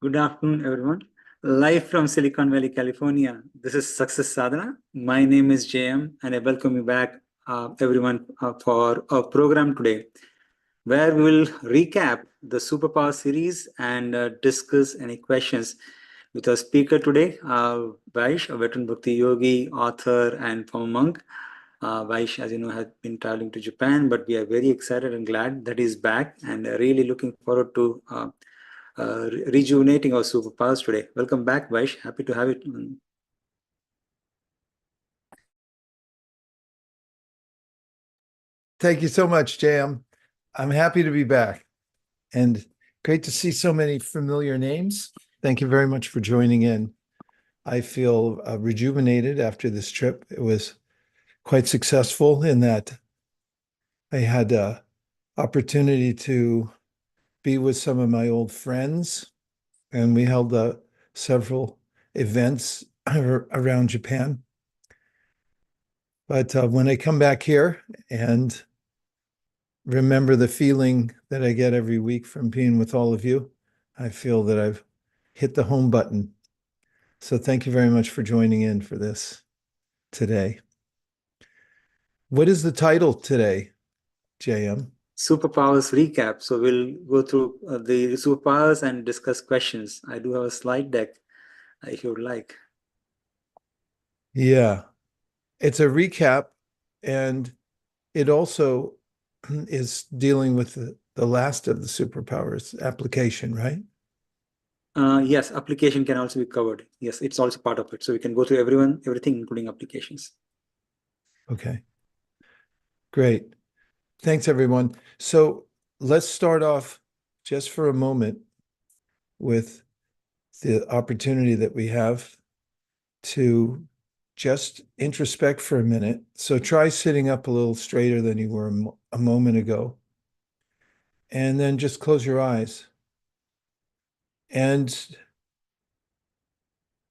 Good afternoon, everyone. Live from Silicon Valley, California. This is Success Sadhana. My name is JM, and I welcome you back, everyone, for our program today, where we will recap the Superpower series and discuss any questions with our speaker today, Vaish, a veteran Bhakti yogi, author, and former monk. Vaish, as you know, has been traveling to Japan, but we are very excited and glad that he's back, and really looking forward to rejuvenating our superpowers today. Welcome back, Vaish. Happy to have you. Thank you so much, JM. I'm happy to be back and great to see so many familiar names. Thank you very much for joining in. I feel rejuvenated after this trip. It was quite successful in that I had an opportunity to be with some of my old friends, and we held several events around Japan. But when I come back here and remember the feeling that I get every week from being with all of you, I feel that I've hit the home button. So thank you very much for joining in for this today. What is the title today, JM? Superpowers recap. So we'll go through the superpowers and discuss questions. I do have a slide deck if you would like. Yeah, it's a recap, and it also is dealing with the last of the superpowers application, right? Yes, application can also be covered. Yes, it's also part of it. So we can go through everything, including applications. Okay, great. Thanks, everyone. So let's start off just for a moment with the opportunity that we have to just introspect for a minute. So try sitting up a little straighter than you were a moment ago. And then just close your eyes. And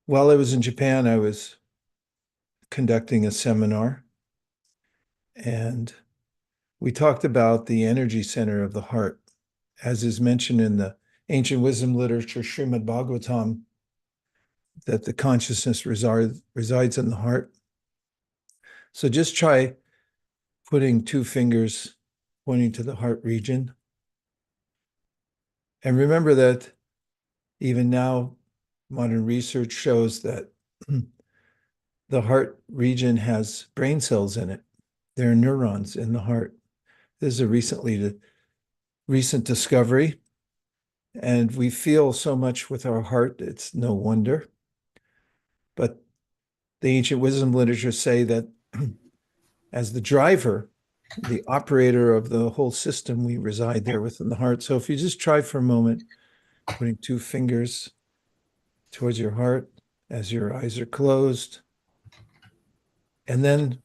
while I was in Japan, I was conducting a seminar. And we talked about the energy center of the heart, as is mentioned in the ancient wisdom literature, Srimad Bhagavatam, that the consciousness resides in the heart. So just try putting two fingers pointing to the heart region. And remember that even now, modern research shows that the heart region has brain cells in it. There are neurons in the heart. This is a recent discovery. And we feel so much with our heart, it's no wonder. But the ancient wisdom literature say that as the driver, the operator of the whole system, we reside there within the heart. So if you just try for a moment, putting two fingers towards your heart as your eyes are closed, and then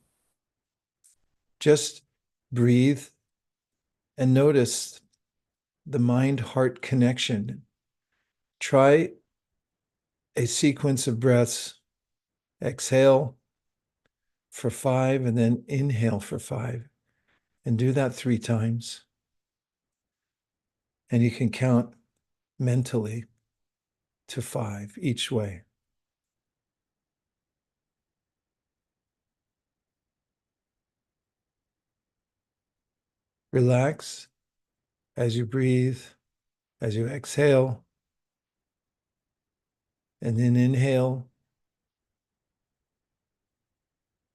just breathe and notice the mind-heart connection. Try a sequence of breaths. Exhale for 5 and then inhale for 5. And do that 3 times. And you can count mentally to 5 each way. Relax as you breathe, as you exhale, and then inhale.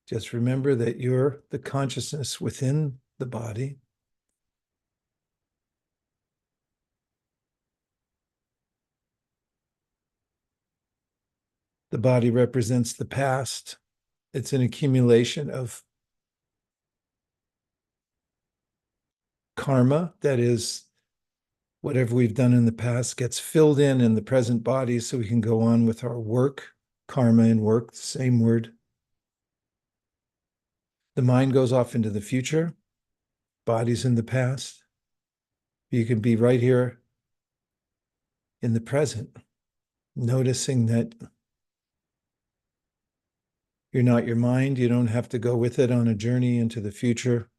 Just remember that you're the consciousness within the body. The body represents the past. It's an accumulation of karma, that is, whatever we've done in the past gets filled in the present body so we can go on with our work. Karma and work, same word. The mind goes off into the future, body's in the past. You can be right here in the present, noticing that you're not your mind. You don't have to go with it on a journey into the future.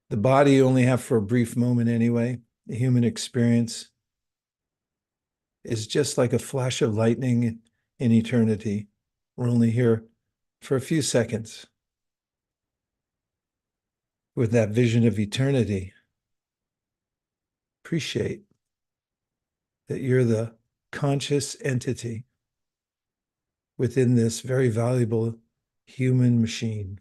The body you only have for a brief moment anyway. The human experience is just like a flash of lightning in eternity. We're only here for a few seconds. With that vision of eternity, appreciate that you're the conscious entity within this very valuable human machine.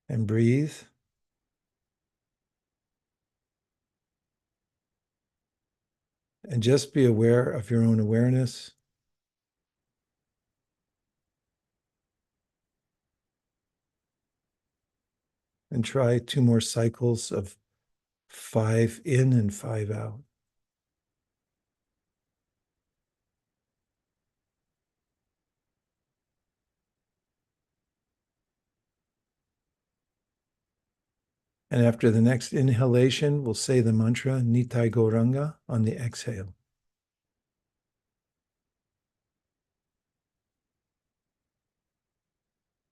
And breathe. And just be aware of your own awareness. And try 2 more cycles of 5 in and 5 out. And after the next inhalation, we'll say the mantra Nitai Gauranga on the exhale.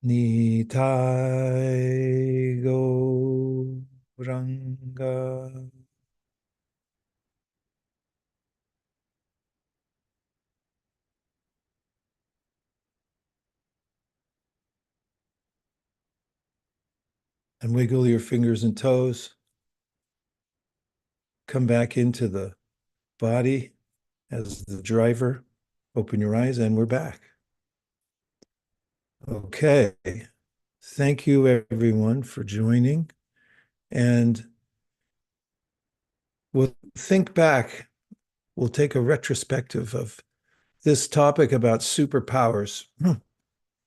Nitai Gauranga. And wiggle your fingers and toes. Come back into the body as the driver. Open your eyes, and we're back. Okay. Thank you, everyone, for joining. And we'll think back. We'll take a retrospective of this topic about superpowers.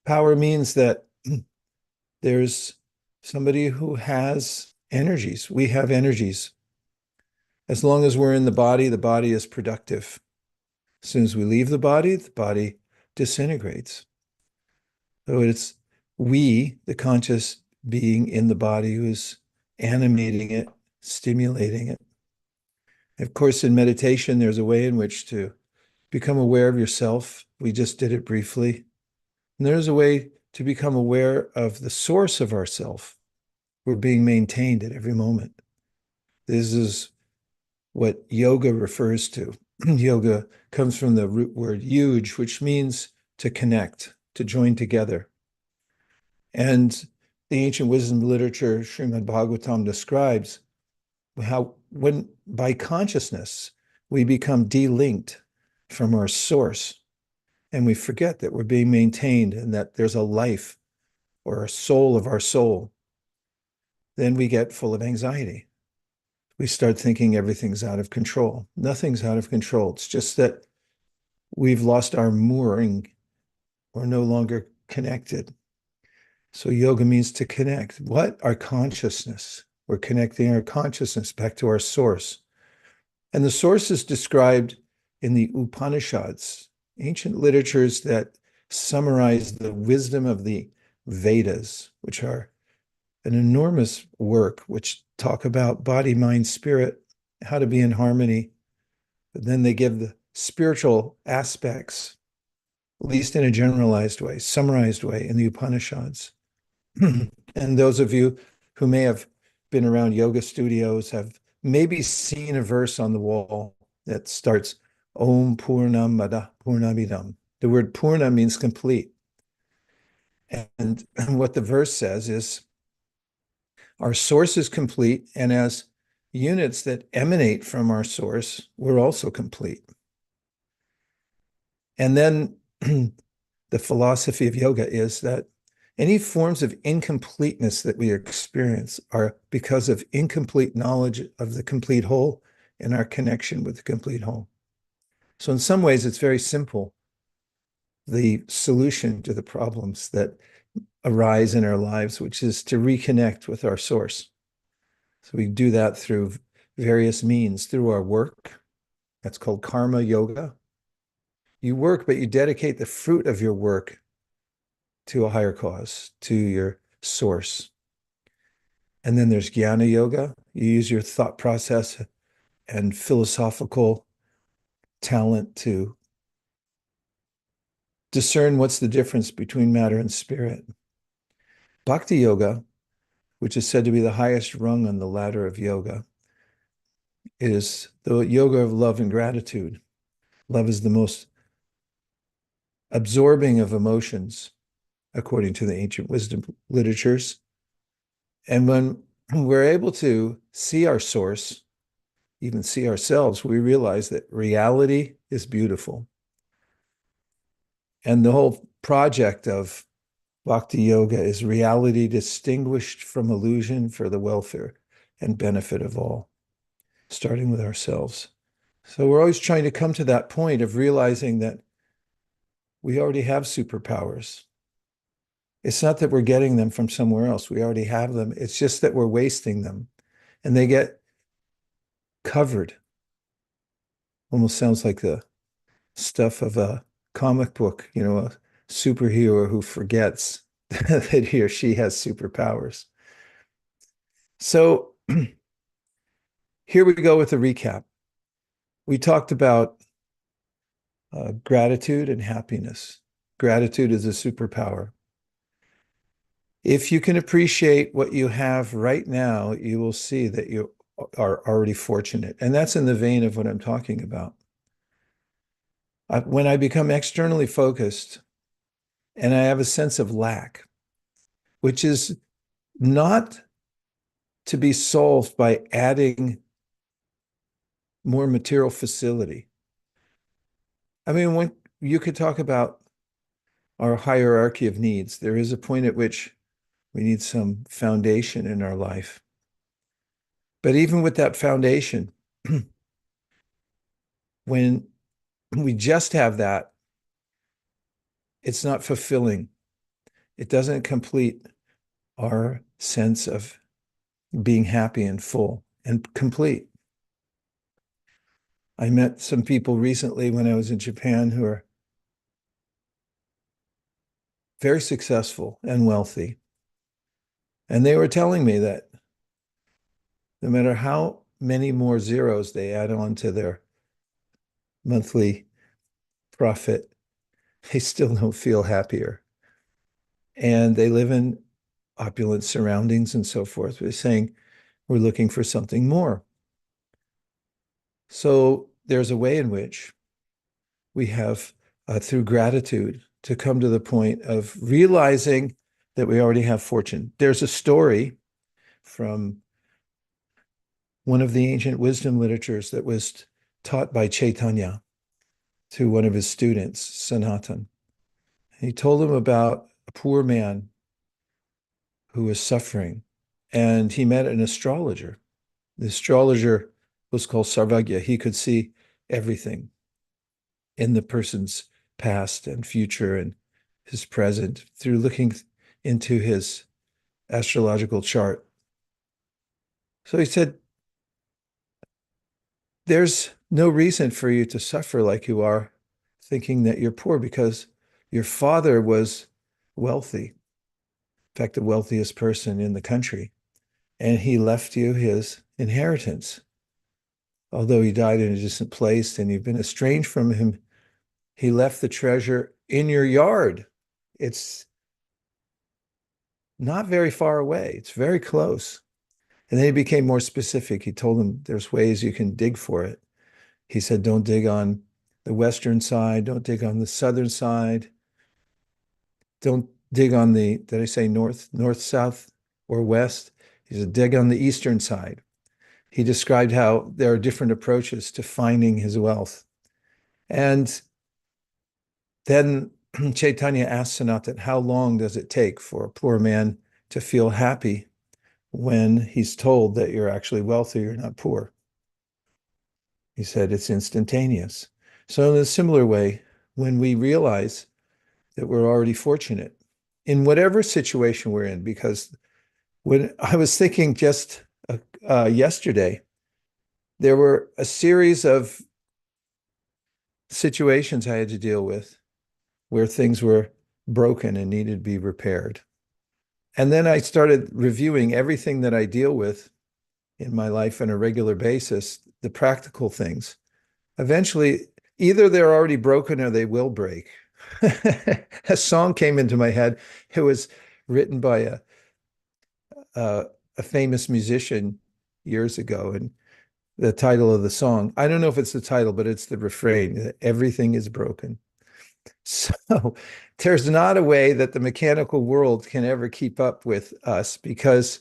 Power means that there's somebody who has energies. We have energies. As long as we're in the body is productive. As soon as we leave the body disintegrates. So it's we, the conscious being in the body, who's animating it, stimulating it. Of course, in meditation, there's a way in which to become aware of yourself. We just did it briefly. And there's a way to become aware of the source of ourself. We're being maintained at every moment. This is what yoga refers to. Yoga comes from the root word yuj, which means to connect, to join together. And the ancient wisdom literature, Srimad Bhagavatam, describes how when by consciousness we become delinked from our source, and we forget that we're being maintained and that there's a life or a soul of our soul, then we get full of anxiety. We start thinking everything's out of control. Nothing's out of control. It's just that we've lost our mooring. We're no longer connected. So yoga means to connect. What? Our consciousness. We're connecting our consciousness back to our source. And the source is described in the Upanishads, ancient literatures that summarize the wisdom of the Vedas, which are an enormous work, which talk about body, mind, spirit, how to be in harmony. But then they give the spiritual aspects, at least in a generalized way, summarized way in the Upanishads. And those of you who may have been around yoga studios have maybe seen a verse on the wall that starts Om Purnamada Purnamidam. The word Purna means complete. And what the verse says is, our source is complete, and as units that emanate from our source, we're also complete. And then the philosophy of yoga is that any forms of incompleteness that we experience are because of incomplete knowledge of the complete whole and our connection with the complete whole. So in some ways, it's very simple, the solution to the problems that arise in our lives, which is to reconnect with our source. So we do that through various means, through our work. That's called karma yoga. You work, but you dedicate the fruit of your work to a higher cause, to your source. And then there's jnana yoga. You use your thought process and philosophical talent to discern what's the difference between matter and spirit. Bhakti yoga, which is said to be the highest rung on the ladder of yoga, is the yoga of love and gratitude. Love is the most absorbing of emotions, according to the ancient wisdom literatures. And when we're able to see our source, even see ourselves, we realize that reality is beautiful. And the whole project of Bhakti Yoga is reality distinguished from illusion for the welfare and benefit of all, starting with ourselves. So we're always trying to come to that point of realizing that we already have superpowers. It's not that we're getting them from somewhere else. We already have them. It's just that we're wasting them and they get covered. Almost sounds like the stuff of a comic book, a superhero who forgets that he or she has superpowers. So here we go with a recap. We talked about gratitude and happiness. Gratitude is a superpower. If you can appreciate what you have right now, you will see that you are already fortunate. And that's in the vein of what I'm talking about. When I become externally focused and I have a sense of lack, which is not to be solved by adding more material facility. I mean, when you could talk about our hierarchy of needs, there is a point at which we need some foundation in our life. But even with that foundation, when we just have that, it's not fulfilling. It doesn't complete our sense of being happy and full and complete. I met some people recently when I was in Japan who are very successful and wealthy. And they were telling me that no matter how many more zeros they add on to their monthly profit, they still don't feel happier. And they live in opulent surroundings and so forth. They're saying, we're looking for something more. So there's a way in which we have, through gratitude, to come to the point of realizing that we already have fortune. There's a story from one of the ancient wisdom literatures that was taught by Chaitanya to one of his students, Sanatan. He told him about a poor man who was suffering, and he met an astrologer. The astrologer was called Sarvagya. He could see everything in the person's past and future and his present through looking into his astrological chart. So he said, there's no reason for you to suffer like you are, thinking that you're poor, because your father was wealthy, in fact, the wealthiest person in the country, and he left you his inheritance. Although he died in a distant place and you've been estranged from him, he left the treasure in your yard. It's not very far away. It's very close. And then he became more specific. He told them there's ways you can dig for it. He said, don't dig on the western side. Don't dig on the southern side. Don't dig on the, did I say north, south, or west? He said, dig on the eastern side. He described how there are different approaches to finding his wealth. And then Chaitanya asked Sanatan, how long does it take for a poor man to feel happy when he's told that you're actually wealthy, you're not poor? He said, it's instantaneous. So in a similar way, when we realize that we're already fortunate in whatever situation we're in, because when I was thinking just yesterday, there were a series of situations I had to deal with where things were broken and needed to be repaired. And then I started reviewing everything that I deal with in my life on a regular basis, the practical things. Eventually, either they're already broken or they will break. A song came into my head. It was written by a famous musician years ago, and the title of the song, I don't know if it's the title, but it's the refrain, everything is broken. So there's not a way that the mechanical world can ever keep up with us because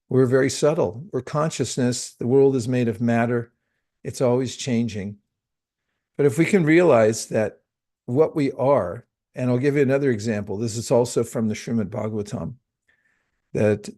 we're very subtle. We're consciousness. The world is made of matter. It's always changing. But if we can realize that what we are, and I'll give you another example. This is also from the Srimad Bhagavatam, that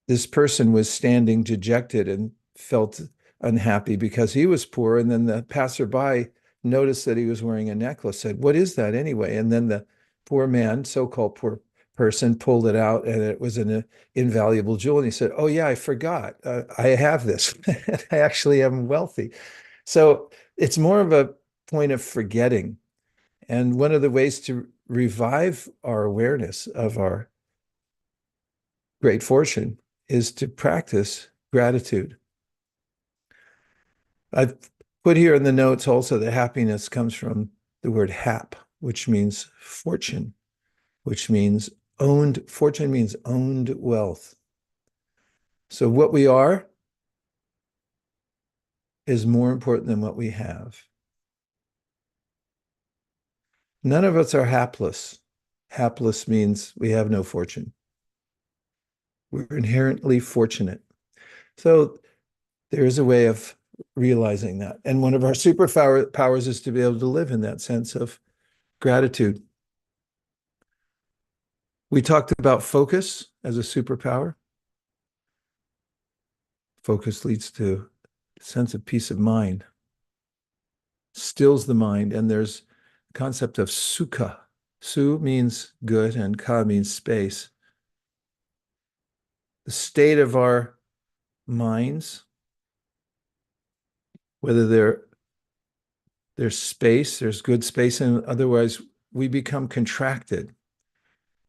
this person was standing dejected and felt unhappy because he was poor. And then the passerby noticed that he was wearing a necklace, said, "What is that anyway?" And then the poor man, so-called poor person, pulled it out, and it was an invaluable jewel. And he said, "Oh yeah, I forgot. I have this. I actually am wealthy." So it's more of a point of forgetting. And one of the ways to revive our awareness of our great fortune is to practice gratitude. I've put here in the notes also that happiness comes from the word hap, which means fortune, which means owned. Fortune means owned wealth. So what we are is more important than what we have. None of us are hapless. Hapless means we have no fortune. We're inherently fortunate. So there is a way of realizing that. And one of our superpowers is to be able to live in that sense of gratitude. We talked about focus as a superpower. Focus leads to a sense of peace of mind, stills the mind, and there's the concept of sukha. Su means good and ka means space. The state of our minds, whether there's space, there's good space, and otherwise we become contracted.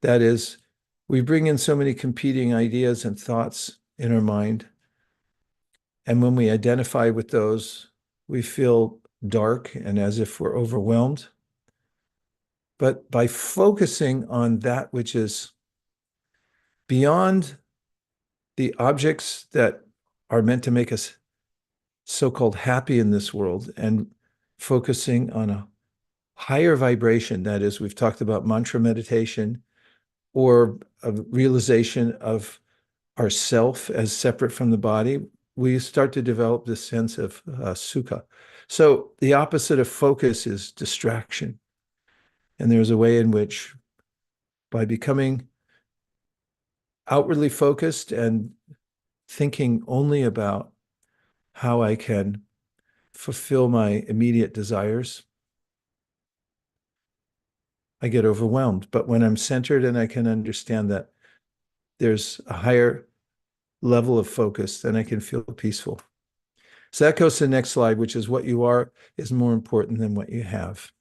That is, we bring in so many competing ideas and thoughts in our mind. And when we identify with those, we feel dark and as if we're overwhelmed. But by focusing on that which is beyond the objects that are meant to make us so-called happy in this world and focusing on a higher vibration, that is, we've talked about mantra meditation or a realization of ourself as separate from the body, we start to develop this sense of sukha. So the opposite of focus is distraction. And there's a way in which, by becoming outwardly focused and thinking only about how I can fulfill my immediate desires, I get overwhelmed. But when I'm centered and I can understand that there's a higher level of focus, then I can feel peaceful. So that goes to the next slide, which is what you are is more important than what you have.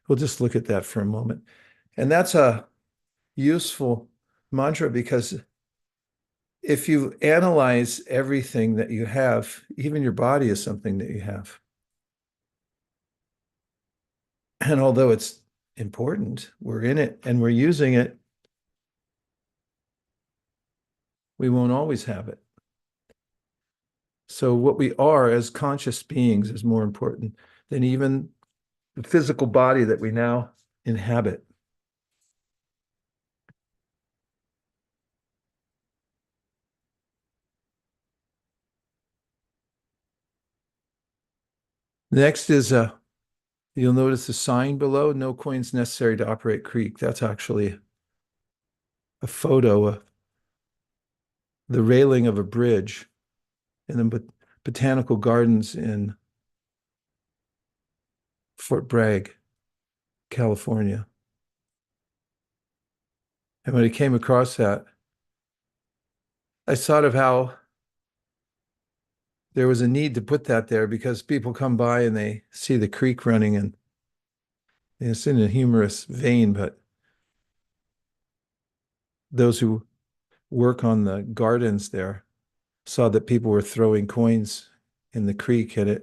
We'll just look at that for a moment. And that's a useful mantra because if you analyze everything that you have, even your body is something that you have. And although it's important, we're in it and we're using it, we won't always have it. So what we are as conscious beings is more important than even the physical body that we now inhabit. Next is you'll notice the sign below, no coins necessary to operate creek. That's actually a photo of the railing of a bridge in the botanical gardens in Fort Bragg, California. And when I came across that, I thought of how there was a need to put that there because people come by and they see the creek running, and it's in a humorous vein, but those who work on the gardens there saw that people were throwing coins in the creek, and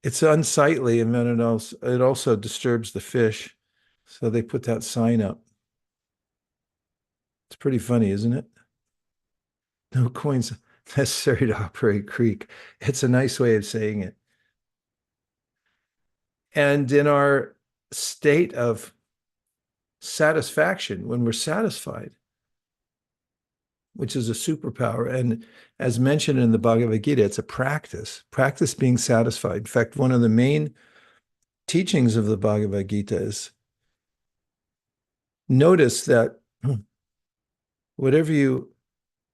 it's unsightly, and then it also disturbs the fish. So they put that sign up. It's pretty funny, isn't it? No coins necessary to operate Greek. It's a nice way of saying it. And in our state of satisfaction, when we're satisfied, which is a superpower, and as mentioned in the Bhagavad Gita, it's a practice being satisfied. In fact, one of the main teachings of the Bhagavad Gita is notice that whatever you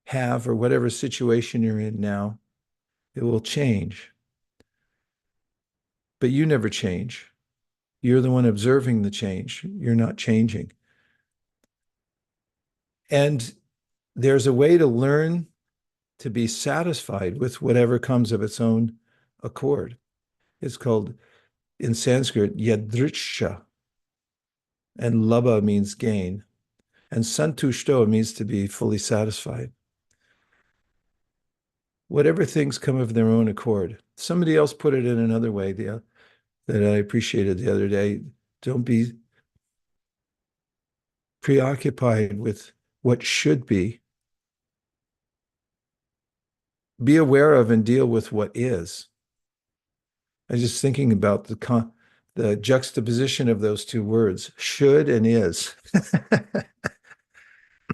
have or whatever situation you're in now, it will change. But you never change. You're the one observing the change. You're not changing. And there's a way to learn to be satisfied with whatever comes of its own accord. It's called, in Sanskrit, yadriksha. And labha means gain. And santushto means to be fully satisfied. Whatever things come of their own accord. Somebody else put it in another way that I appreciated the other day. Don't be preoccupied with what should be. Be aware of and deal with what is. I was just thinking about the juxtaposition of those two words, should and is.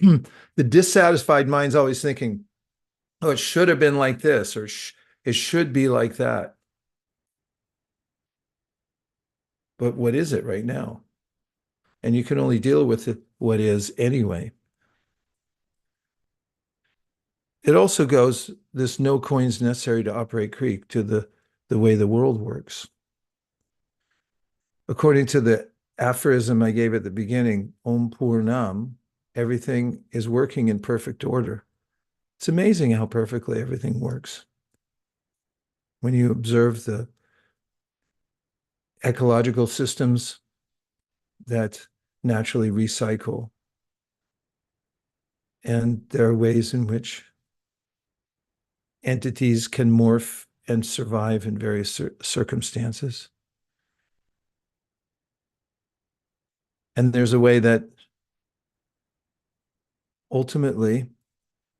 The dissatisfied mind's always thinking, oh, it should have been like this, or it should be like that. But what is it right now? And you can only deal with it, what is anyway. It also goes, this no coins necessary to operate Greek, to the way the world works. According to the aphorism I gave at the beginning, Om Purnam, everything is working in perfect order. It's amazing how perfectly everything works. When you observe the ecological systems that naturally recycle, and there are ways in which entities can morph and survive in various circumstances. And there's a way that ultimately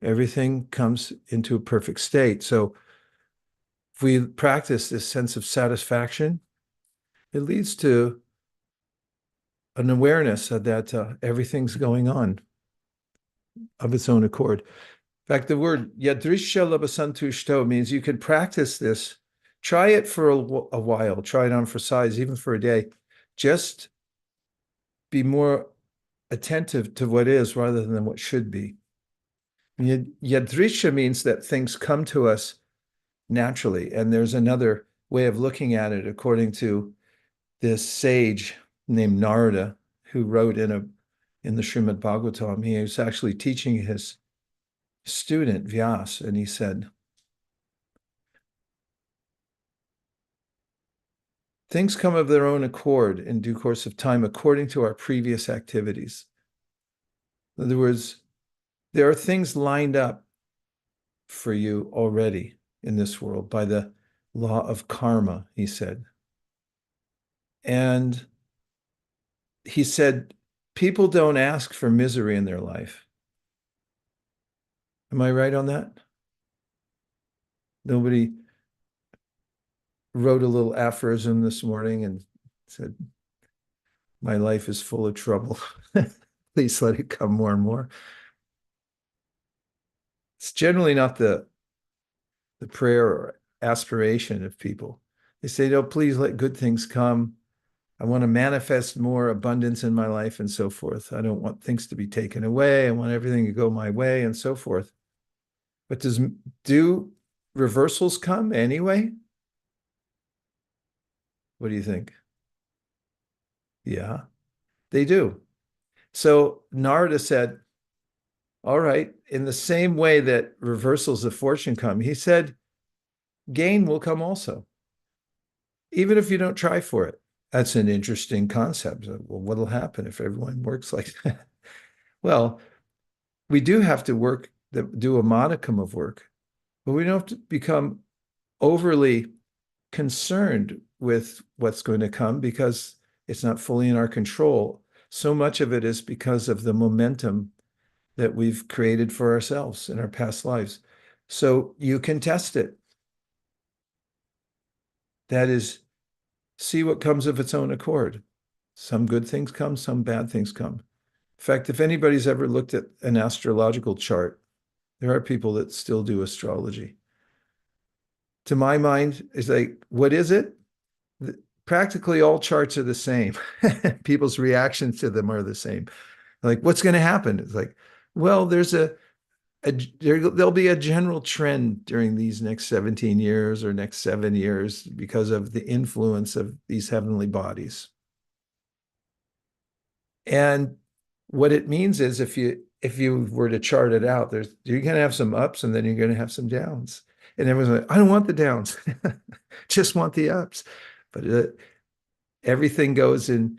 everything comes into a perfect state. So if we practice this sense of satisfaction, it leads to an awareness that everything's going on of its own accord. In fact, the word yadrisha labasantushto means you can practice this. Try it for a while. Try it on for size, even for a day. Just be more attentive to what is rather than what should be. Yadrisha means that things come to us naturally. And there's another way of looking at it, according to this sage named Narada, who wrote in the Srimad Bhagavatam. He was actually teaching his student Vyas, and he said, things come of their own accord in due course of time according to our previous activities. In other words, there are things lined up for you already in this world by the law of karma, he said. And he said, people don't ask for misery in their life. Am I right on that? Nobody wrote a little aphorism this morning and said, my life is full of trouble. Please let it come more and more. It's generally not the prayer or aspiration of people. They say, no, please let good things come. I want to manifest more abundance in my life and so forth. I don't want things to be taken away. I want everything to go my way and so forth. But do reversals come anyway? What do you think? Yeah, they do. So Narada said, all right, in the same way that reversals of fortune come, he said, gain will come also, even if you don't try for it. That's an interesting concept. Well, what'll happen if everyone works like that? Well, we do have to do a modicum of work, but we don't have to become overly concerned with what's going to come because it's not fully in our control. So much of it is because of the momentum that we've created for ourselves in our past lives. So you can test it. That is, see what comes of its own accord. Some good things come, some bad things come. In fact, if anybody's ever looked at an astrological chart, there are people that still do astrology. To my mind, it's like, what is it? Practically all charts are the same. People's reactions to them are the same. Like, what's going to happen? It's like, well, there'll be a general trend during these next 17 years or next 7 years because of the influence of these heavenly bodies. And what it means is if you were to chart it out, you're going to have some ups and then you're going to have some downs. And everyone's like, I don't want the downs, just want the ups. But everything goes in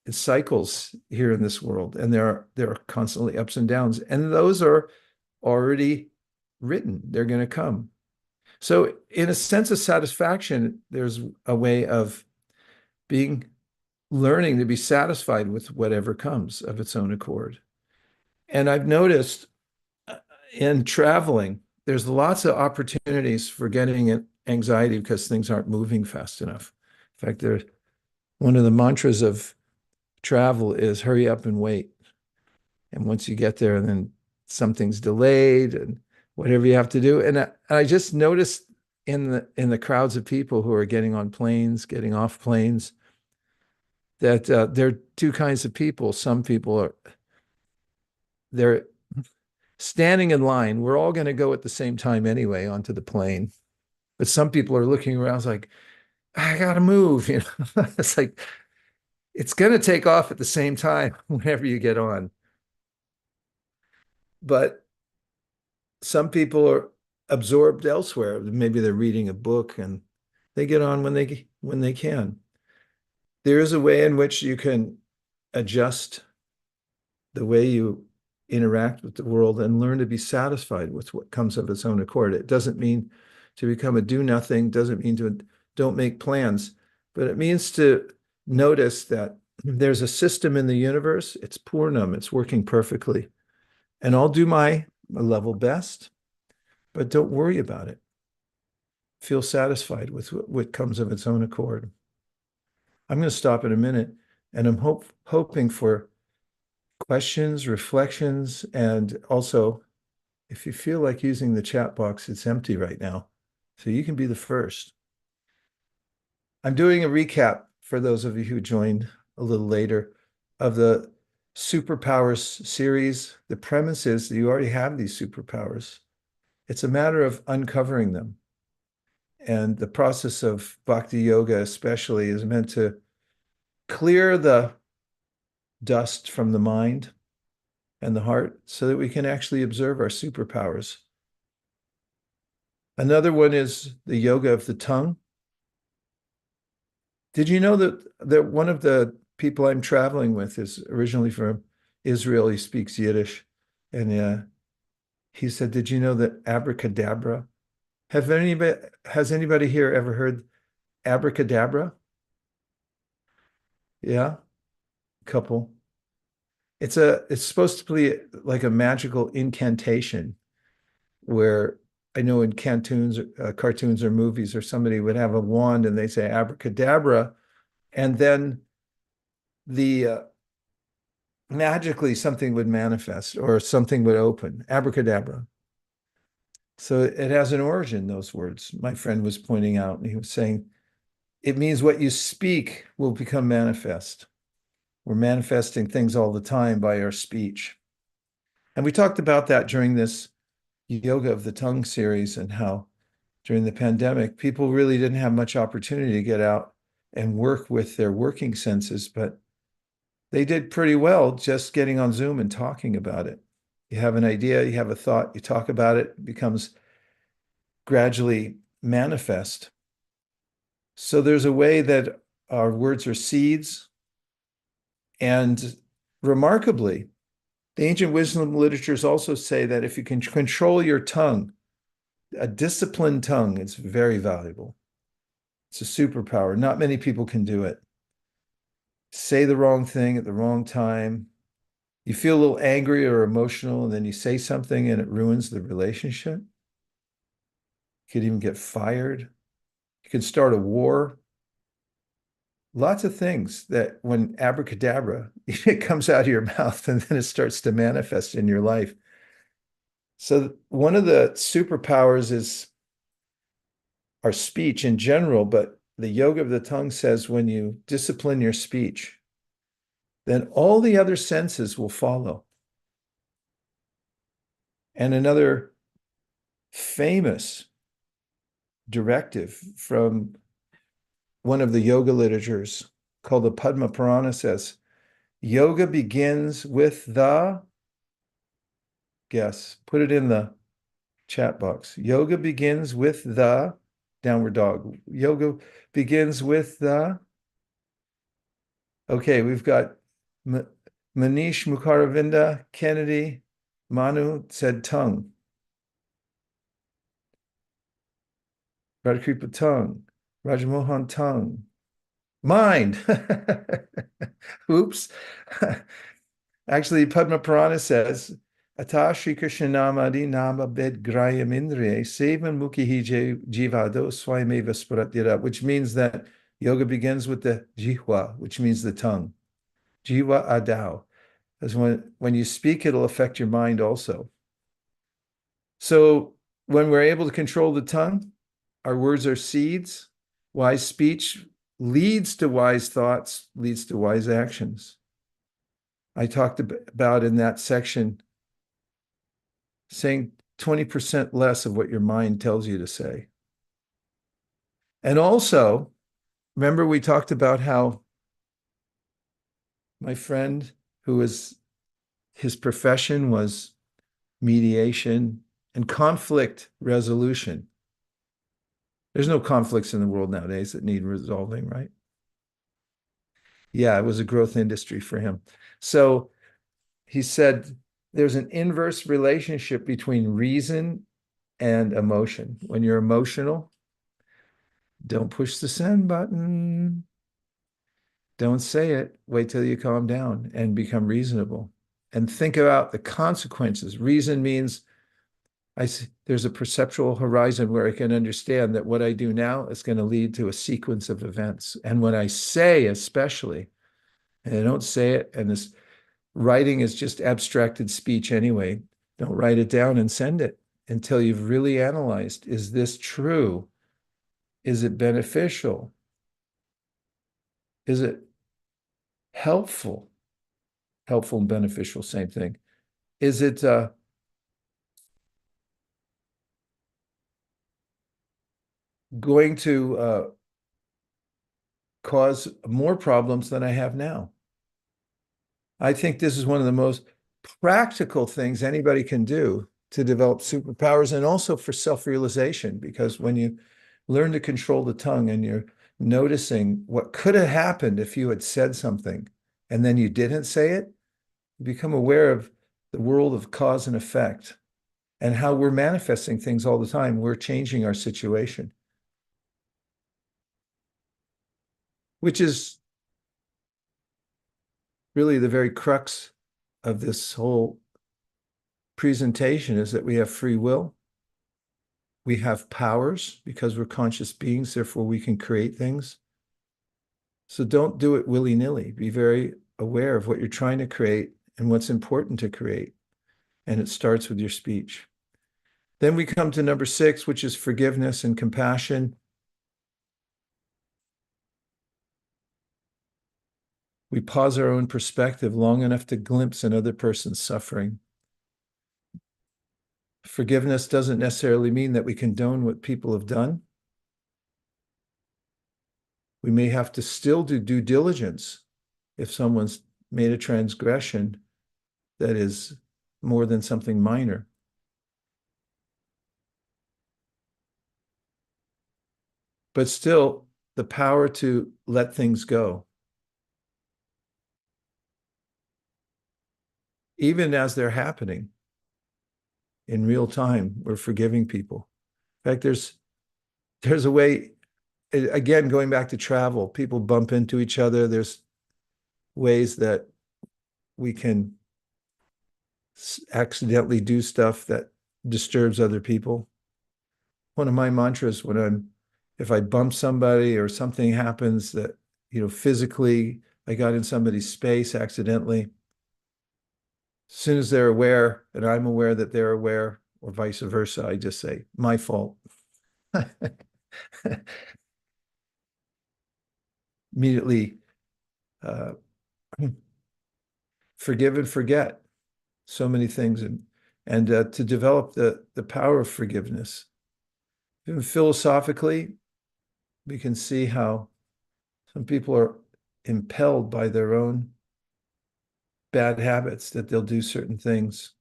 cycles here in this world, and there are constantly ups and downs, and those are already written. They're going to come. So in a sense of satisfaction, there's a way of learning to be satisfied with whatever comes of its own accord. And I've noticed in traveling, there's lots of opportunities for getting anxiety because things aren't moving fast enough. In fact, one of the mantras of travel is hurry up and wait. And once you get there, and then something's delayed and whatever you have to do. And I just noticed in the crowds of people who are getting on planes, getting off planes, that there are two kinds of people. Some people they're standing in line. We're all going to go at the same time anyway onto the plane. But some people are looking around like, I got to move. It's like, it's going to take off at the same time whenever you get on. But some people are absorbed elsewhere. Maybe they're reading a book and they get on when they can. There is a way in which you can adjust the way you interact with the world and learn to be satisfied with what comes of its own accord. It doesn't mean to become a do-nothing, doesn't mean to don't make plans, but it means to notice that there's a system in the universe. It's Purnam, it's working perfectly. And I'll do my level best, but don't worry about it. Feel satisfied with what comes of its own accord. I'm going to stop in a minute, and I'm hoping for questions, reflections, and also, if you feel like using the chat box, it's empty right now, so you can be the first. I'm doing a recap for those of you who joined a little later of the Superpowers series. The premise is that you already have these superpowers. It's a matter of uncovering them. And the process of bhakti yoga especially is meant to clear the dust from the mind and the heart so that we can actually observe our superpowers. Another one is the yoga of the tongue. Did you know that one of the people I'm traveling with is originally from Israel? He speaks Yiddish. And he said, did you know that abracadabra? Has anybody here ever heard abracadabra? Yeah, couple. It's supposed to be like a magical incantation where I know in cartoons or movies, or somebody would have a wand and they say abracadabra, and then magically something would manifest or something would open. Abracadabra. So it has an origin, those words. My friend was pointing out, and he was saying, it means what you speak will become manifest. We're manifesting things all the time by our speech. And we talked about that during this Yoga of the Tongue series, and how during the pandemic, people really didn't have much opportunity to get out and work with their working senses, but they did pretty well just getting on Zoom and talking about it. You have an idea, you have a thought, you talk about it, it becomes gradually manifest. So there's a way that our words are seeds. And remarkably, the ancient wisdom literatures also say that if you can control your tongue, a disciplined tongue is very valuable. It's a superpower. Not many people can do it. Say the wrong thing at the wrong time. You feel a little angry or emotional, and then you say something and it ruins the relationship. You could even get fired. You can start a war. Lots of things that when abracadabra, it comes out of your mouth and then it starts to manifest in your life. So one of the superpowers is our speech in general, but the yoga of the tongue says when you discipline your speech, then all the other senses will follow. And another famous directive from one of the yoga literatures called the Padma Purana says, yoga begins with the, guess, put it in the chat box. Yoga begins with the downward dog. Yoga begins with the, okay, we've got Manish Mukharavinda, Kennedy, Manu said tongue. Radhakripa tongue. Rajamohan tongue. Mind. Oops. Actually, Padma Purana says, Ata Shri Krishna Namadi Nama Bed Grayam Indriye Sevan Mukhi Jivado Swayameva Sparatyara, which means that yoga begins with the jihwa, which means the tongue. Jiva Adao. Because when you speak, it'll affect your mind also. So when we're able to control the tongue, our words are seeds. Wise speech leads to wise thoughts, leads to wise actions. I talked about in that section saying 20% less of what your mind tells you to say. And also, remember we talked about how my friend his profession was mediation and conflict resolution. There's no conflicts in the world nowadays that need resolving, right? Yeah, it was a growth industry for him. So he said there's an inverse relationship between reason and emotion. When you're emotional, don't push the send button. Don't say it. Wait till you calm down and become reasonable. And think about the consequences. Reason means there's a perceptual horizon where I can understand that what I do now is going to lead to a sequence of events. And when I say, especially, and I don't say it, and this writing is just abstracted speech anyway, don't write it down and send it until you've really analyzed, is this true? Is it beneficial? Is it helpful? Helpful and beneficial, same thing. Is it going to cause more problems than I have now? I think this is one of the most practical things anybody can do to develop superpowers and also for self-realization, because when you learn to control the tongue and you're noticing what could have happened if you had said something and then you didn't say it, you become aware of the world of cause and effect and how we're manifesting things all the time. We're changing our situation, which is really the very crux of this whole presentation, is that we have free will. We have powers because we're conscious beings, therefore we can create things. So don't do it willy-nilly. Be very aware of what you're trying to create and what's important to create. And it starts with your speech. Then we come to number 6, which is forgiveness and compassion. We pause our own perspective long enough to glimpse another person's suffering. Forgiveness doesn't necessarily mean that we condone what people have done. We may have to still do due diligence if someone's made a transgression that is more than something minor. But still, the power to let things go. Even as they're happening in real time, we're forgiving people. In fact, there's a way, again, going back to travel, people bump into each other. There's ways that we can accidentally do stuff that disturbs other people. One of my mantras if I bump somebody or something happens that, physically I got in somebody's space accidentally, as soon as they're aware and I'm aware that they're aware, or vice versa, I just say, my fault. Immediately forgive and forget so many things, and to develop the power of forgiveness. Even philosophically, we can see how some people are impelled by their own bad habits, that they'll do certain things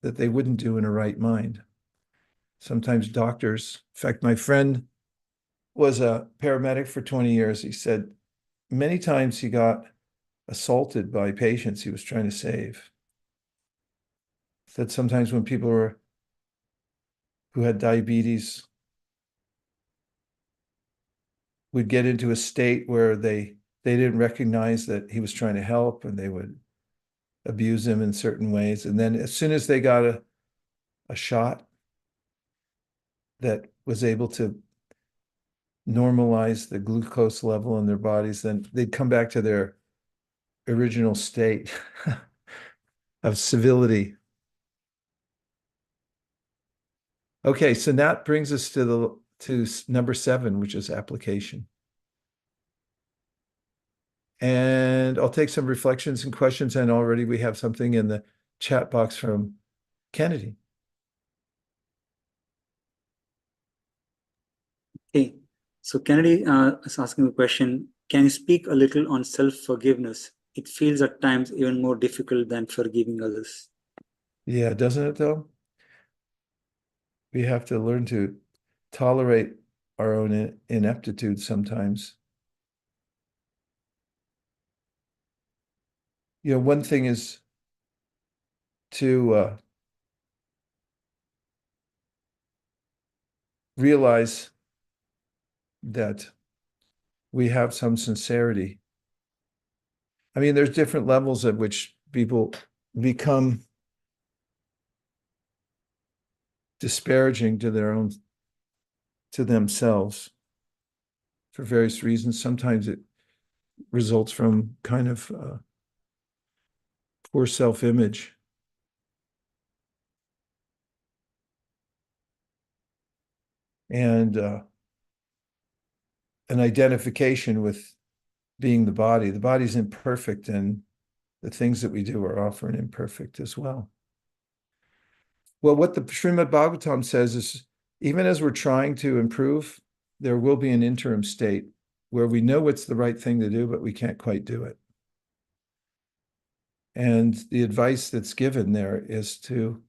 that they wouldn't do in a right mind. Sometimes doctors, in fact, my friend was a paramedic for 20 years. He said many times he got assaulted by patients he was trying to save. That sometimes when people who had diabetes would get into a state where they didn't recognize that he was trying to help, and they would abuse him in certain ways. And then as soon as they got a shot that was able to normalize the glucose level in their bodies, then they'd come back to their original state of civility. Okay, so that brings us to number 7, which is application. And I'll take some reflections and questions, and already we have something in the chat box from Kennedy. Okay, so Kennedy is asking the question, can you speak a little on self-forgiveness? It feels at times even more difficult than forgiving others. Yeah, doesn't it though? We have to learn to tolerate our own ineptitude sometimes. One thing is to realize that we have some sincerity. I mean, there's different levels at which people become disparaging to themselves for various reasons. Sometimes it results from kind of poor self-image. And an identification with being the body. The body's imperfect, and the things that we do are often imperfect as well. Well, what the Srimad Bhagavatam says is, even as we're trying to improve, there will be an interim state where we know what's the right thing to do, but we can't quite do it. And the advice that's given there is to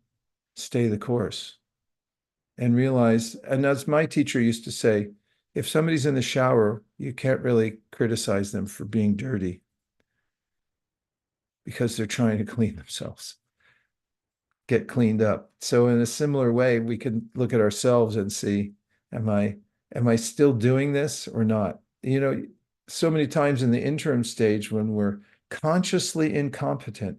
stay the course and realize, and as my teacher used to say, if somebody's in the shower, you can't really criticize them for being dirty because they're trying to clean themselves, get cleaned up. So in a similar way, we can look at ourselves and see, am I still doing this or not? So many times in the interim stage when we're consciously incompetent,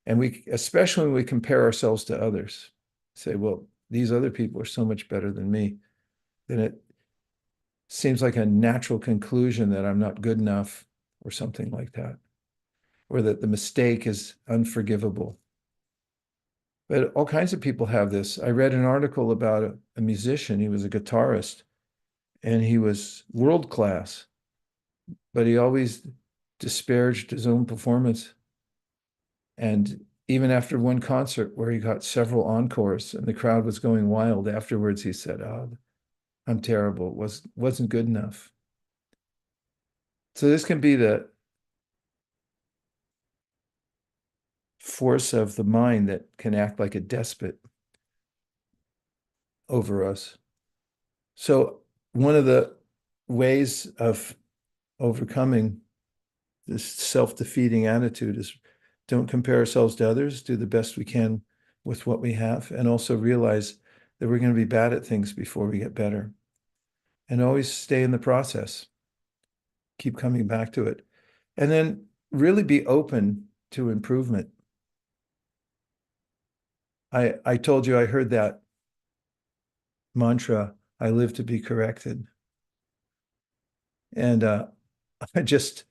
and especially when we compare ourselves to others, say, well, these other people are so much better than me, then it seems like a natural conclusion that I'm not good enough or something like that, or that the mistake is unforgivable. But all kinds of people have this. I read an article about a musician. He was a guitarist, and he was world class, but he always disparaged his own performance. And even after one concert where he got several encores and the crowd was going wild, afterwards he said, "Oh, I'm terrible. Wasn't good enough." So this can be the force of the mind that can act like a despot over us. So one of the ways of overcoming this self-defeating attitude is, don't compare ourselves to others, do the best we can with what we have, and also realize that we're going to be bad at things before we get better. And always stay in the process. Keep coming back to it. And then really be open to improvement. I told you I heard that mantra, I live to be corrected. And I just,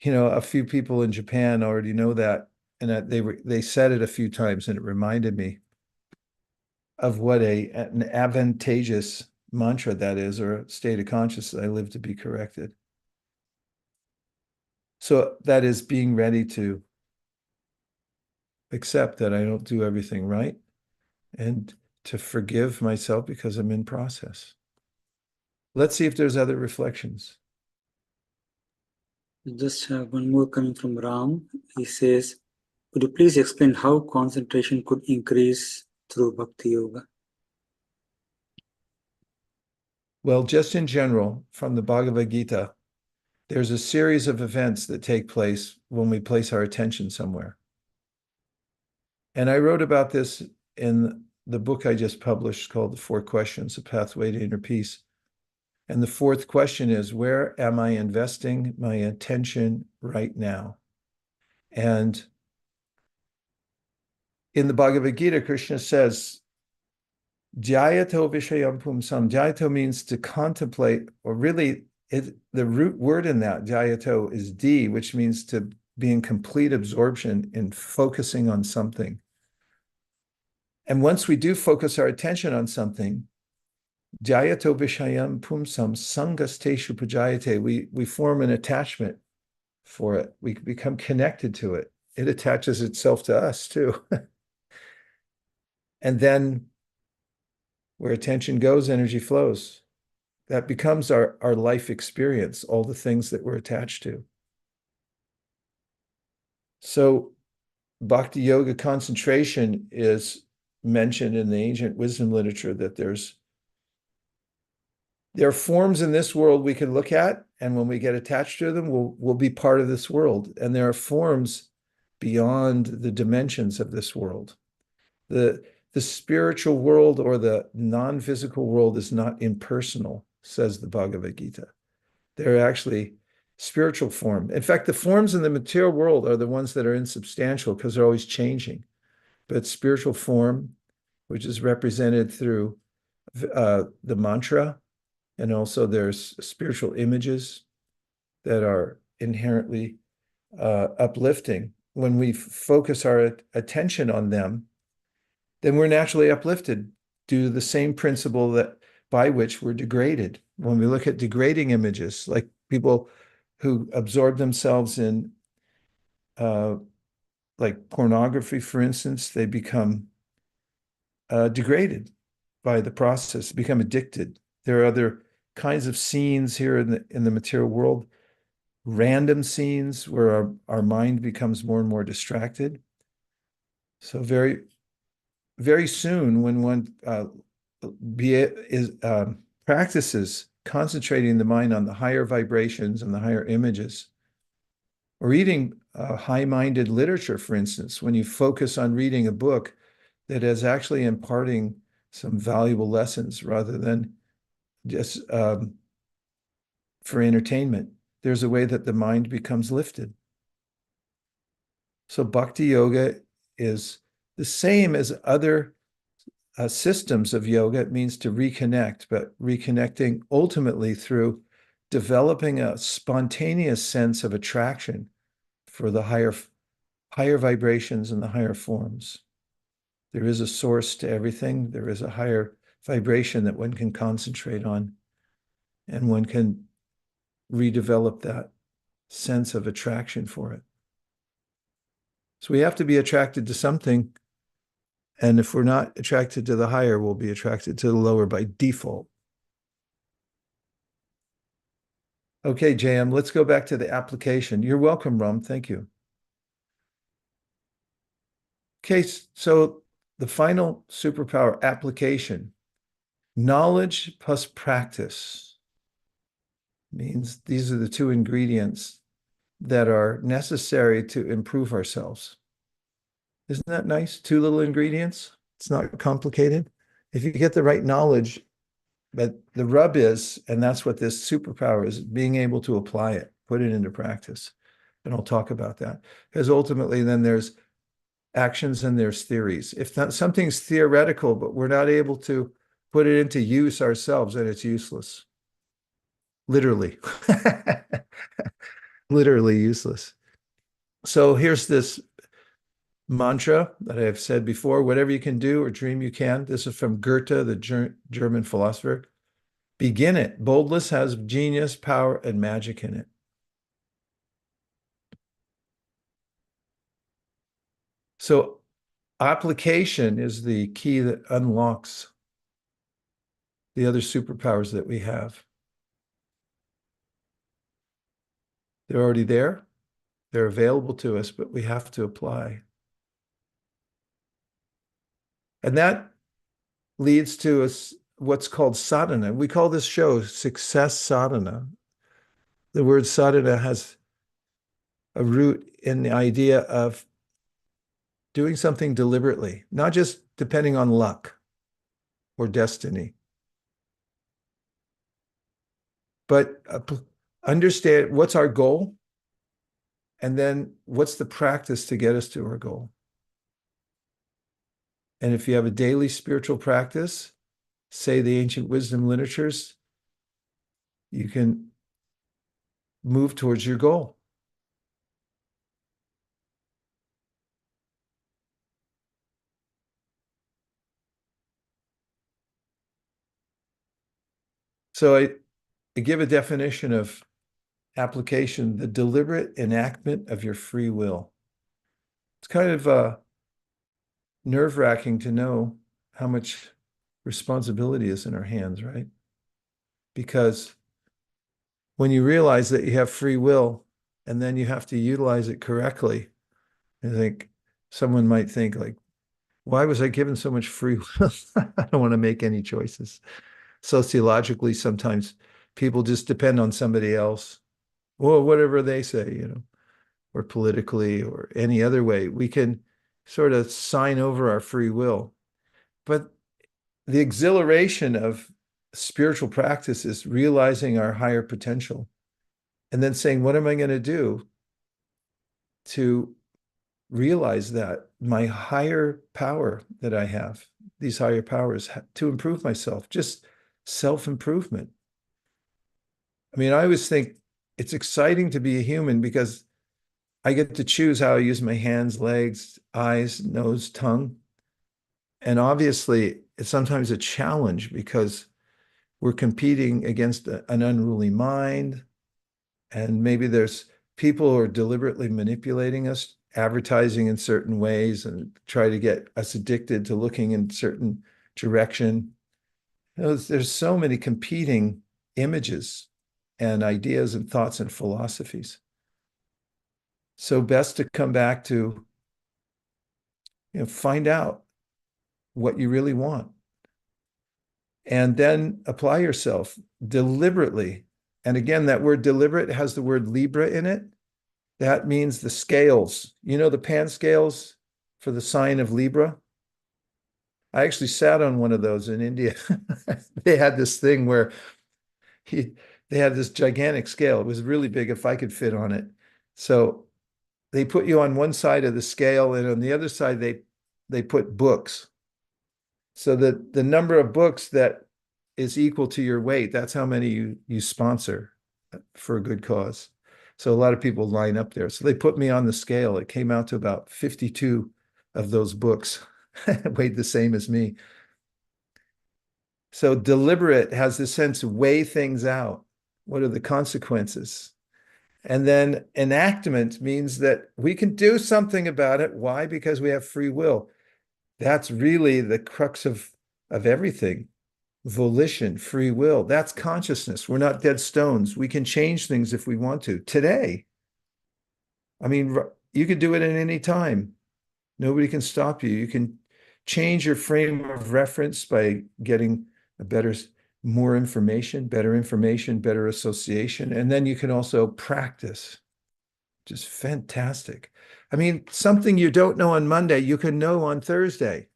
a few people in Japan already know that. And that they said it a few times, and it reminded me of what an advantageous mantra that is, or a state of consciousness. I live to be corrected. So that is being ready to accept that I don't do everything right, and to forgive myself because I'm in process. Let's see if there's other reflections. We just have one more coming from Ram. He says, could you please explain how concentration could increase through Bhakti Yoga? Well, just in general, from the Bhagavad Gita, there's a series of events that take place when we place our attention somewhere. And I wrote about this in the book I just published called The Four Questions, A Pathway to Inner Peace. And the fourth question is, where am I investing my attention right now? And in the Bhagavad Gita, Krishna says, Dhyato Vishayam Pumsam. Dhyato means to contemplate, or really, the root word in that, Dhyato, is D, which means to be in complete absorption in focusing on something. And once we do focus our attention on something, Dhyato Vishayam Pumsam Sangasteshu Pujayate, we form an attachment for it. We become connected to it. It attaches itself to us too. And then where attention goes, energy flows. That becomes our life experience, all the things that we're attached to. So Bhakti Yoga concentration is mentioned in the ancient wisdom literature, that there are forms in this world we can look at, and when we get attached to them, we'll be part of this world. And there are forms beyond the dimensions of this world. The spiritual world, or the non-physical world, is not impersonal, says the Bhagavad Gita. They're actually spiritual form. In fact, the forms in the material world are the ones that are insubstantial because they're always changing. But spiritual form, which is represented through the mantra, and also there's spiritual images that are inherently uplifting. When we focus our attention on them, then we're naturally uplifted due to the same principle that by which we're degraded. When we look at degrading images, like people who absorb themselves in like pornography, for instance, they become degraded by the process, become addicted. There are other kinds of scenes here in the material world, random scenes where our mind becomes more and more distracted. So very, very soon, when one practices concentrating the mind on the higher vibrations and the higher images, or reading high-minded literature, for instance, when you focus on reading a book that is actually imparting some valuable lessons rather than just for entertainment, there's a way that the mind becomes lifted. So Bhakti Yoga is the same as other systems of yoga. It means to reconnect, but reconnecting ultimately through developing a spontaneous sense of attraction for the higher vibrations and the higher forms. There is a source to everything. There is a higher vibration that one can concentrate on, and one can redevelop that sense of attraction for it. So we have to be attracted to something, and if we're not attracted to the higher, we'll be attracted to the lower by default. Okay, JM, let's go back to the application. You're welcome, Ram. Thank you. Okay, so the final superpower application, knowledge plus practice, means these are the two ingredients that are necessary to improve ourselves. Isn't that nice? Two little ingredients. It's not complicated. If you get the right knowledge, but the rub is, and that's what this superpower is, being able to apply it, put it into practice. And I'll talk about that. Because ultimately, then there's actions and there's theories. If not, something's theoretical, but we're not able to put it into use ourselves, then it's useless. Literally. Literally useless. So here's this mantra that I have said before: whatever you can do or dream you can. This is from Goethe, the German philosopher. Begin it. Boldness has genius, power, and magic in it. So application is the key that unlocks the other superpowers that we have. They're already there. They're available to us, but we have to apply. And that leads to what's called sadhana. We call this show Success Sadhana. The word sadhana has a root in the idea of doing something deliberately, not just depending on luck or destiny, but understand what's our goal and then what's the practice to get us to our goal. And if you have a daily spiritual practice, say the ancient wisdom literatures, you can move towards your goal. So I give a definition of application: the deliberate enactment of your free will. It's kind of nerve-wracking to know how much responsibility is in our hands, right? Because when you realize that you have free will and then you have to utilize it correctly, I think someone might think like, why was I given so much free will? I don't want to make any choices. Sociologically, sometimes people just depend on somebody else. Well, whatever they say, or politically or any other way, we can sort of sign over our free will. But the exhilaration of spiritual practice is realizing our higher potential and then saying, what am I going to do to realize that my higher power that I have, these higher powers, to improve myself, just self-improvement. I mean, I always think it's exciting to be a human because I get to choose how I use my hands, legs, eyes, nose, tongue. And obviously, it's sometimes a challenge because we're competing against an unruly mind. And maybe there's people who are deliberately manipulating us, advertising in certain ways and try to get us addicted to looking in certain direction. There's so many competing images and ideas and thoughts and philosophies. So best to come back to, find out what you really want and then apply yourself deliberately. And again, that word deliberate has the word Libra in it. That means the scales, the pan scales for the sign of Libra. I actually sat on one of those in India. They had this thing where they had this gigantic scale. It was really big if I could fit on it. So they put you on one side of the scale, and on the other side, they put books. So that the number of books that is equal to your weight, that's how many you sponsor for a good cause. So a lot of people line up there. So they put me on the scale. It came out to about 52 of those books weighed the same as me. So deliberate has the sense of weigh things out. What are the consequences? And then enactment means that we can do something about it. Why? Because we have free will. That's really the crux of everything. Volition, free will. That's consciousness. We're not dead stones. We can change things if we want to. Today, I mean, you could do it at any time. Nobody can stop you. You can change your frame of reference by getting more information, better association. And then you can also practice. Just fantastic. I mean, something you don't know on Monday, you can know on Thursday.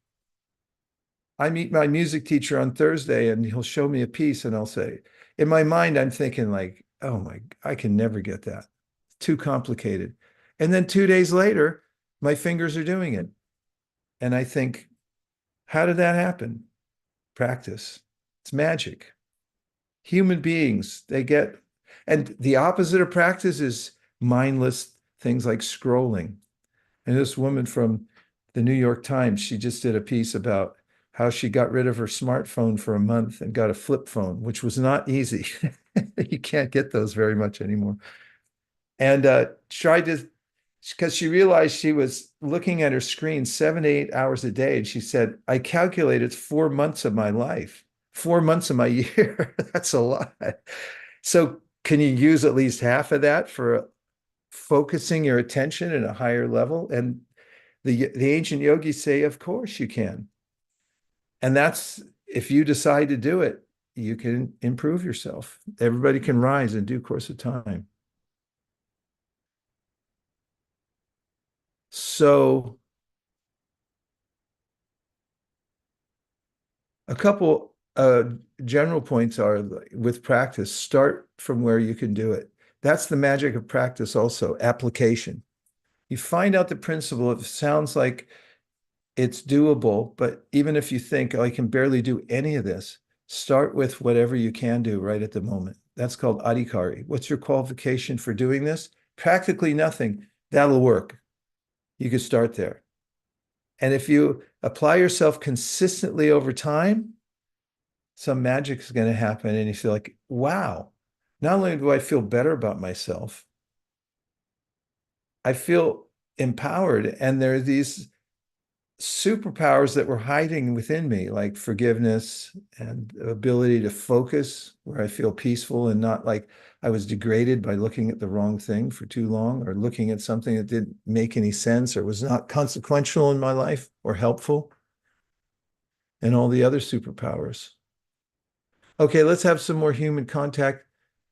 I meet my music teacher on Thursday and he'll show me a piece and I'll say, in my mind, I'm thinking like, oh I can never get that. It's too complicated. And then 2 days later, my fingers are doing it. And I think, how did that happen? Practice. It's magic. Human beings, and the opposite of practice is mindless things like scrolling. And this woman from the New York Times, she just did a piece about how she got rid of her smartphone for a month and got a flip phone, which was not easy. You can't get those very much anymore. And tried to, because she realized she was looking at her screen 7 to 8 hours a day. And she said, I calculate it's 4 months of my life, 4 months of my year. That's a lot. So can you use at least half of that for focusing your attention at a higher level? And the ancient yogis say, of course you can. And that's, if you decide to do it, you can improve yourself. Everybody can rise in due course of time. So a couple general points are, with practice, start from where you can do it. That's the magic of practice also, application. You find out the principle. If it sounds like it's doable, but even if you think, oh, I can barely do any of this, start with whatever you can do right at the moment. That's called adhikari. What's your qualification for doing this? Practically nothing. That'll work. You could start there. And if you apply yourself consistently over time, some magic is going to happen and you feel like, wow, not only do I feel better about myself, I feel empowered. And there are these superpowers that were hiding within me, like forgiveness and ability to focus, where I feel peaceful and not like I was degraded by looking at the wrong thing for too long, or looking at something that didn't make any sense or was not consequential in my life or helpful, and all the other superpowers. Okay, let's have some more human contact.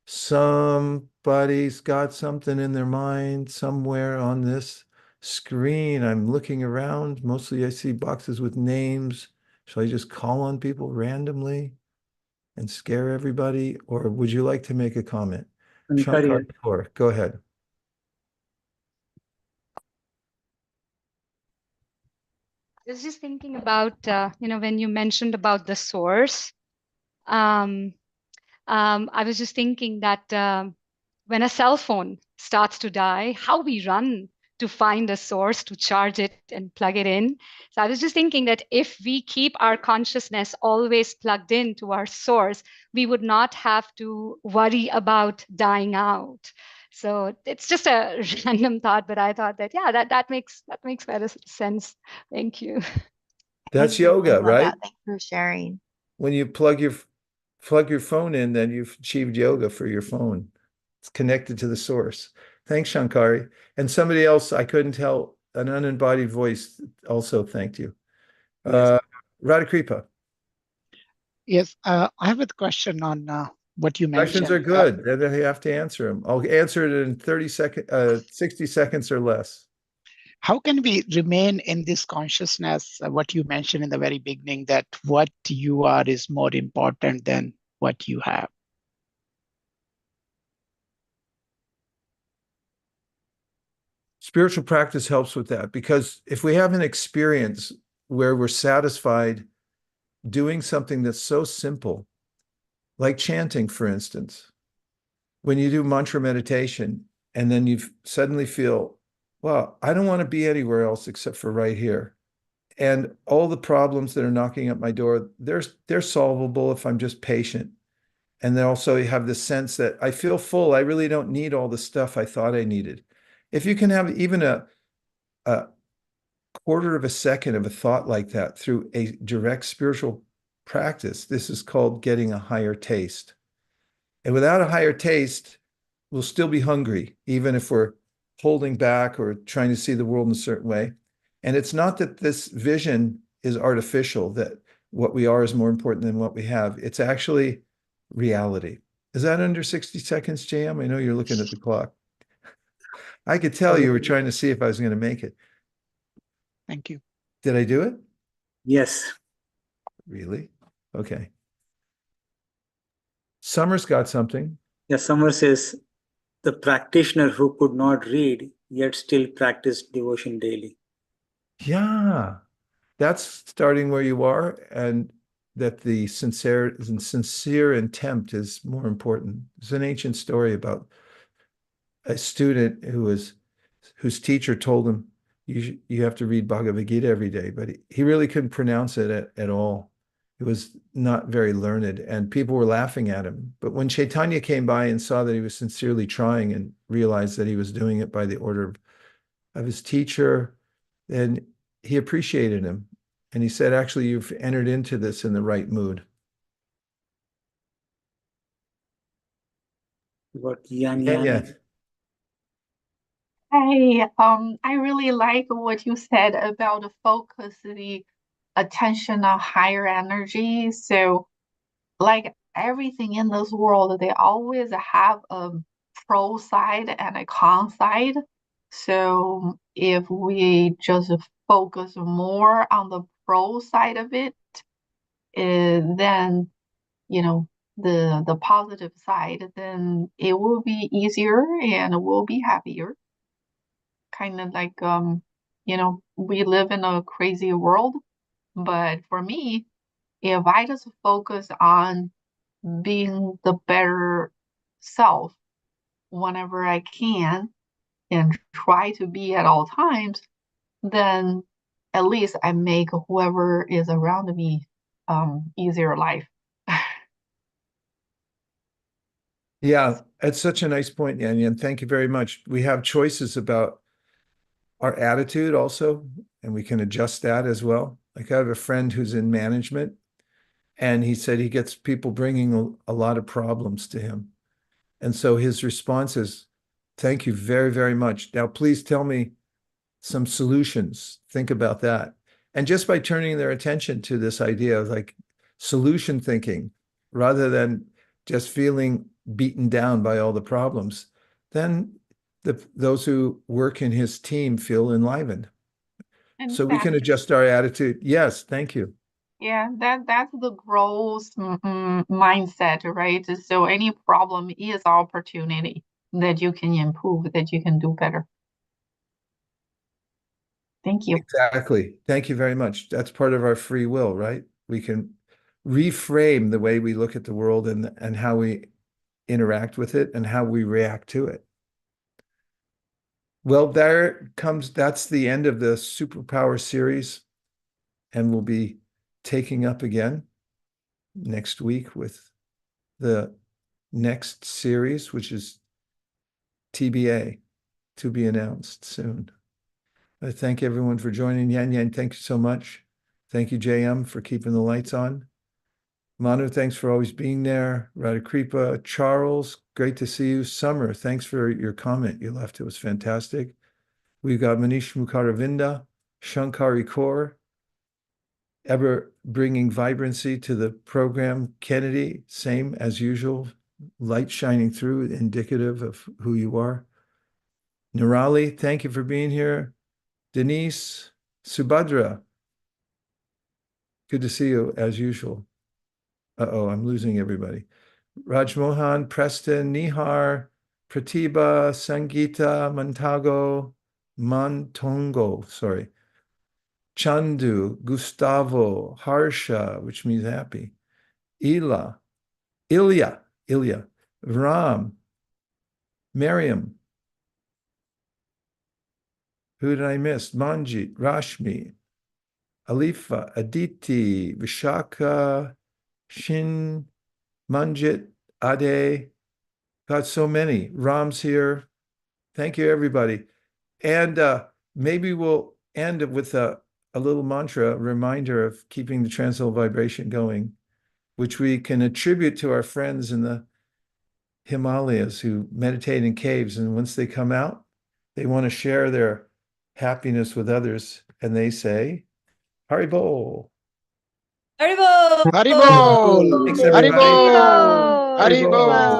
Somebody's got something in their mind somewhere on this screen. I'm looking around. Mostly I see boxes with names. Shall I just call on people randomly and scare everybody? Or would you like to make a comment? Shankar, go ahead. I was just thinking about, when you mentioned about the source, I was just thinking that when a cell phone starts to die, how we run to find a source to charge it and plug it in. So I was just thinking that if we keep our consciousness always plugged in to our source, we would not have to worry about dying out. So it's just a random thought, but I thought that, yeah, that makes better sense. Thank you. That's yoga, right? Thanks for sharing. When you plug your phone in, then you've achieved yoga for your phone. It's connected to the source. Thanks, Shankari. And somebody else, I couldn't tell, an unembodied voice also thanked you. Yes. Radhakripa. Yes, I have a question on what you mentioned. Questions are good. Then you have to answer them. I'll answer it in 60 seconds or less. How can we remain in this consciousness, what you mentioned in the very beginning, that what you are is more important than what you have? Spiritual practice helps with that, because if we have an experience where we're satisfied doing something that's so simple, like chanting, for instance, when you do mantra meditation and then you suddenly feel, well, I don't want to be anywhere else except for right here. And all the problems that are knocking at my door, they're solvable if I'm just patient. And then also you have the sense that I feel full. I really don't need all the stuff I thought I needed. If you can have even a quarter of a second of a thought like that through a direct spiritual practice, this is called getting a higher taste. And without a higher taste, we'll still be hungry, even if we're holding back or trying to see the world in a certain way. And it's not that this vision is artificial, that what we are is more important than what we have. It's actually reality. Is that under 60 seconds, JM? I know you're looking at the clock. I could tell you were trying to see if I was going to make it. Thank you. Did I do it? Yes. Really? Okay. Summer's got something. Yeah, Summer says, the practitioner who could not read yet still practiced devotion daily. Yeah. that's starting where you are, and that the sincere intent is more important. There's an ancient story about a student whose teacher told him, you have to read Bhagavad Gita every day, but he really couldn't pronounce it at all. It was not very learned, and people were laughing at him. But when Chaitanya came by and saw that he was sincerely trying and realized that he was doing it by the order of his teacher, then he appreciated him. And he said, actually, you've entered into this in the right mood. What Yan Yeah, Yan? yeah. I really like what you said about the focus, the attention on higher energy. So, like everything in this world, they always have a pro side and a con side. So, if we just focus more on the pro side of it, then the positive side, then it will be easier and we'll be happier. Kind of like we live in a crazy world, but for me, if I just focus on being the better self whenever I can and try to be at all times, then at least I make whoever is around me easier life. Yeah, it's such a nice point, Yan. Thank you very much. We have choices about our attitude also, and we can adjust that as well. Like I have a friend who's in management, and he said he gets people bringing a lot of problems to him. And so his response is, thank you very, very much. Now, please tell me some solutions. Think about that. And just by turning their attention to this idea of like solution thinking, rather than just feeling beaten down by all the problems, then those who work in his team feel enlivened. So we can adjust our attitude. Yes, thank you. Yeah, that's the growth mindset, right? So any problem is opportunity that you can improve, that you can do better. Thank you. Exactly. Thank you very much. That's part of our free will, right? We can reframe the way we look at the world and how we interact with it and how we react to it. Well, that's the end of the Superpower series, and we'll be taking up again next week with the next series, which is TBA, to be announced soon. I thank everyone for joining. Yan, thank you so much. Thank you, JM, for keeping the lights on. Manu, thanks for always being there. Radhakripa, Charles, great to see you. Summer, thanks for your comment you left. It was fantastic. We've got Manish Mukharavinda, Shankari Kaur, ever bringing vibrancy to the program. Kennedy, same as usual, light shining through, indicative of who you are. Nirali, thank you for being here. Denise, Subhadra, good to see you as usual. Uh-oh, I'm losing everybody. Rajmohan, Preston, Nihar, Pratibha, Sangeeta, Montongo, sorry. Chandu, Gustavo, Harsha, which means happy. Ilya, Ram, Miriam. Who did I miss? Manjit, Rashmi, Alifa, Aditi, Vishaka, Shin, Manjit, Ade. Got so many. Ram's here. Thank you, everybody. And maybe we'll end with a little mantra, a reminder of keeping the transcendental vibration going, which we can attribute to our friends in the Himalayas who meditate in caves. And once they come out, they want to share their happiness with others. And they say, Haribol. Haribol! Haribol! Thanks, everybody. Haribol! Haribol!